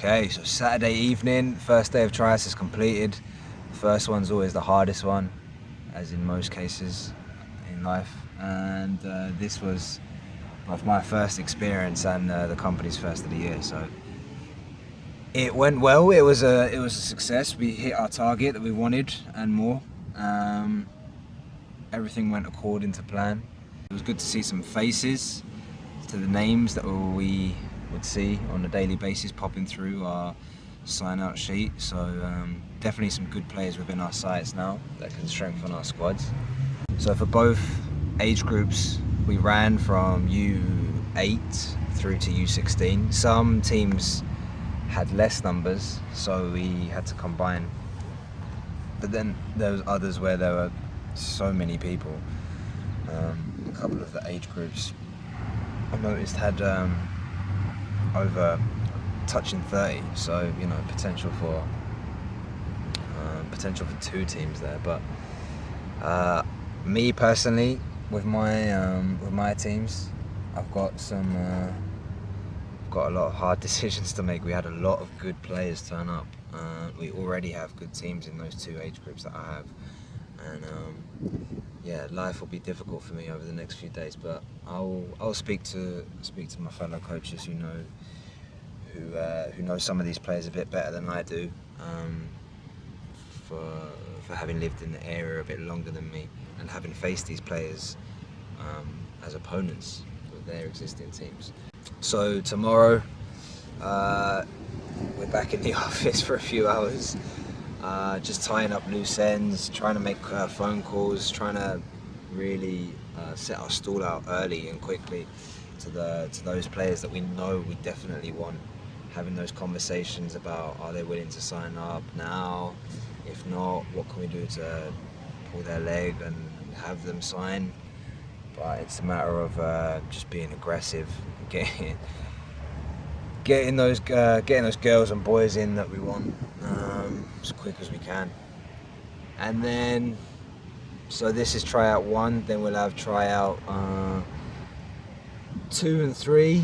Okay, so Saturday evening, first day of tryouts is completed. The first one's always the hardest one, as in most cases in life. And this was both my first experience and the company's first of the year. So it went well. It was a success. We hit our target that we wanted and more. Everything went according to plan. It was good to see some faces to the names that we would see on a daily basis popping through our sign-out sheet. So definitely some good players within our sights now that can strengthen our squads. So for both age groups, we ran from U8 through to U16. Some teams had less numbers, so we had to combine. But then there was others where there were so many people. A couple of the age groups I noticed had over touching 30, so you know, potential for two teams there. But me personally, with my teams, I've got a lot of hard decisions to make. We had a lot of good players turn up. We already have good teams in those two age groups that I have, and yeah, life will be difficult for me over the next few days. But I'll speak to my fellow coaches who know some of these players a bit better than I do, for having lived in the area a bit longer than me and having faced these players as opponents with their existing teams. So tomorrow, we're back in the office for a few hours, just tying up loose ends, trying to make phone calls, trying to really set our stall out early and quickly to those players that we know we definitely want. Having those conversations about, are they willing to sign up now? If not, what can we do to pull their leg and have them sign? But it's a matter of just being aggressive, getting those girls and boys in that we want as quick as we can. And then, so this is tryout 1. Then we'll have tryout 2 and 3.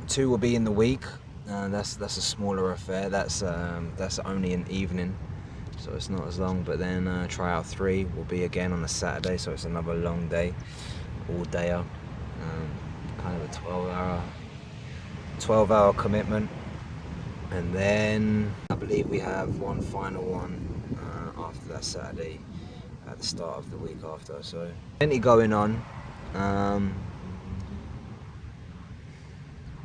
2 will be in the week. That's a smaller affair. That's only an evening, so it's not as long. But then tryout 3 will be again on a Saturday, so it's another long day, all dayer, kind of a 12-hour commitment. And then I believe we have one final one after that Saturday at the start of the week after. So plenty going on.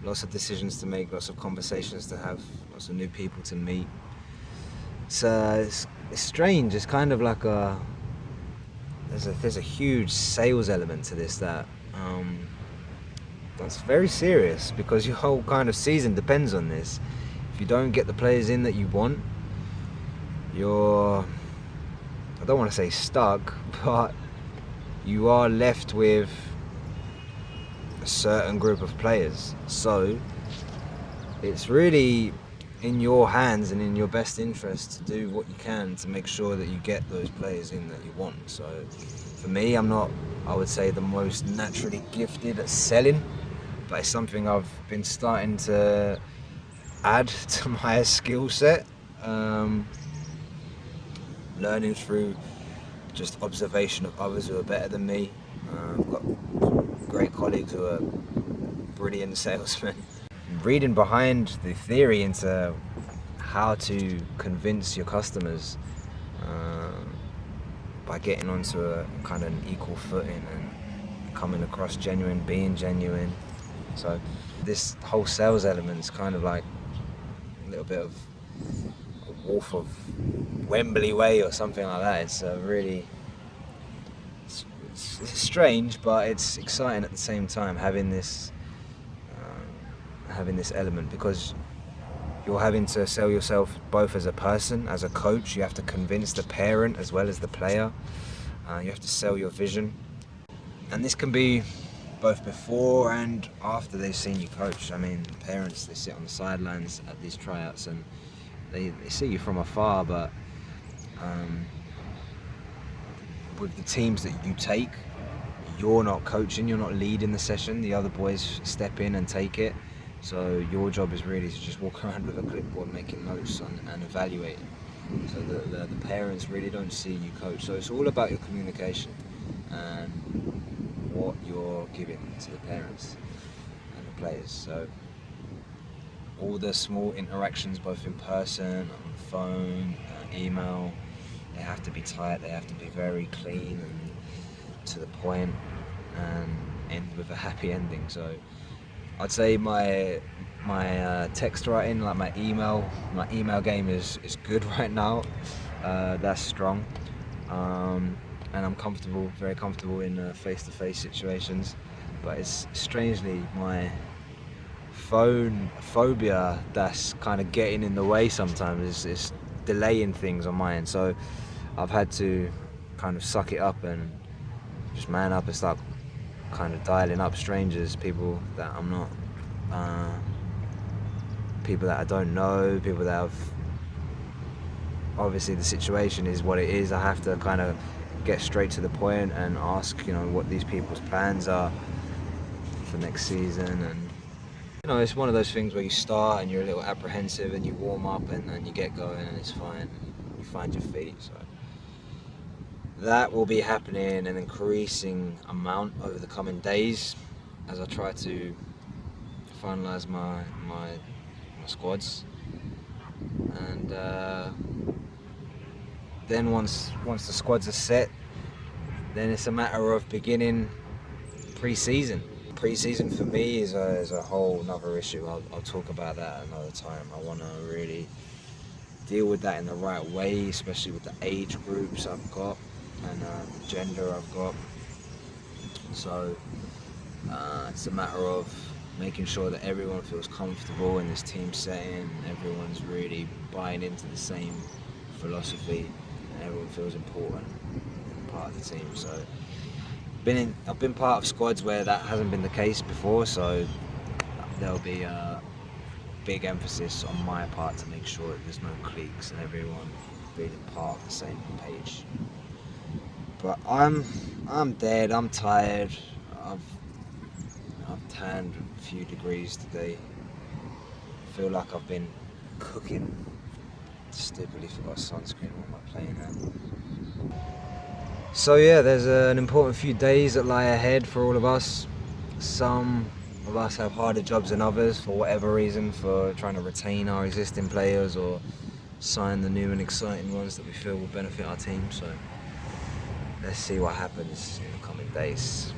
Lots of decisions to make, lots of conversations to have, lots of new people to meet. It's strange. It's kind of like there's a huge sales element to this that's very serious, because your whole kind of season depends on this. If you don't get the players in that you want, I don't want to say stuck, but you are left with a certain group of players. So it's really in your hands and in your best interest to do what you can to make sure that you get those players in that you want. So for me, I'm not, I would say, the most naturally gifted at selling, but it's something I've been starting to add to my skill set, learning through just observation of others who are better than me. I've got great colleagues who are brilliant salesmen. Reading behind the theory into how to convince your customers by getting onto a kind of an equal footing and coming across genuine, being genuine. So this whole sales element is kind of like a little bit of a Wolf of Wembley way or something like that. It's it's strange, but it's exciting at the same time, having this element, because you're having to sell yourself both as a person, as a coach. You have to convince the parent as well as the player. You have to sell your vision, and this can be both before and after they've seen you coach. I mean, parents, they sit on the sidelines at these tryouts and they see you from afar, but with the teams that you take, you're not coaching, you're not leading the session. The other boys step in and take it. So your job is really to just walk around with a clipboard making notes and evaluating. So the parents really don't see you coach. So it's all about your communication and what you're giving to the parents and the players. So all the small interactions, both in person, on the phone, email, they have to be tight, they have to be very clean and to the point and end with a happy ending. So I'd say my text writing, like my email game is good right now. That's strong, and I'm comfortable, very comfortable in face-to-face situations. But it's strangely my phone phobia that's kind of getting in the way sometimes. It's delaying things on my end. So I've had to kind of suck it up and just man up and start kind of dialing up strangers, people that I'm not, people that I don't know, people that have, obviously the situation is what it is. I have to kind of get straight to the point and ask, what these people's plans are for next season. And it's one of those things where you start and you're a little apprehensive and you warm up and you get going and it's fine. You find your feet. So that will be happening an increasing amount over the coming days as I try to finalise my squads. And then once the squads are set, then it's a matter of beginning pre-season. Pre-season for me is a whole nother issue. I'll talk about that another time. I want to really deal with that in the right way, especially with the age groups I've got and the gender I've got. So it's a matter of making sure that everyone feels comfortable in this team setting, everyone's really buying into the same philosophy, and everyone feels important and part of the team. So I've been part of squads where that hasn't been the case before, so there'll be a big emphasis on my part to make sure that there's no cliques and everyone being part of the same page. But I'm dead, I'm tired, I've tanned a few degrees today. I feel like I've been cooking. Stupidly forgot sunscreen. What am I playing at? So yeah, there's an important few days that lie ahead for all of us. Some of us have harder jobs than others for whatever reason, for trying to retain our existing players or sign the new and exciting ones that we feel will benefit our team. So let's see what happens in the coming days.